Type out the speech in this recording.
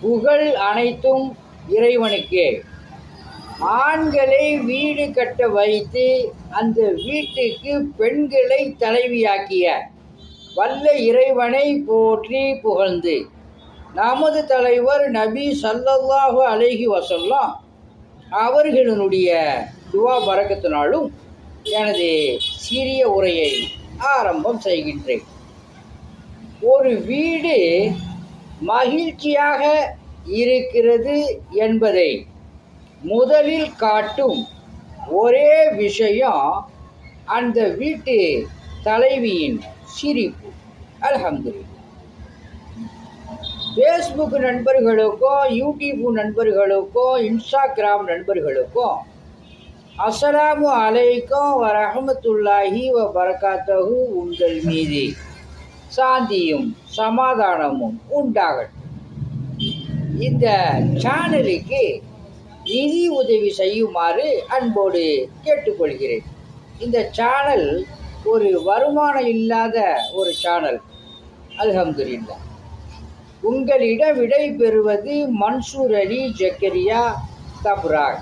புகழ் அனைத்தும் இறைவனுக்கே. ஆண்களை வீடு கட்ட வைத்து அந்த வீட்டுக்கு பெண்களை தலைவியாக்கிய வல்ல இறைவனை போற்றி புகழ்ந்து நமது தலைவர் நபி ஸல்லல்லாஹு அலைஹி வஸல்லம் அவர்களுடைய துவா பரக்கத்தினாலும் எனது சிறிய உரையை ஆரம்பம் செய்கின்றேன். ஒரு வீடு மகிழ்ச்சியாக இருக்கிறது என்பதை முதலில் காட்டும் ஒரே விஷயம் அந்த வீட்டு தலைவியின் சிரிப்பு. அல்ஹம்துலில்லாஹ். ஃபேஸ்புக் நண்பர்களுக்கோ, யூடியூப் நண்பர்களுக்கோ, இன்ஸ்டாகிராம் நண்பர்களுக்கோ அஸ்ஸலாமு அலைக்கும் வரஹ்மத்துல்லாஹி வபரகாத்துஹு உங்கள் மீது சாந்தியும் சமாதானமும் உண்டாகட்டும். இந்த சேனலுக்கு நிதி உதவி செய்யுமாறு அன்போடு கேட்டுக்கொள்கிறேன். இந்த சேனல் ஒரு வருமானம் இல்லாத ஒரு சேனல். அல்ஹம்துலில்லாஹ். உங்களிடம் விடை பெறுவது மன்சூர் அலி ஜக்கரியா தப்ராக்.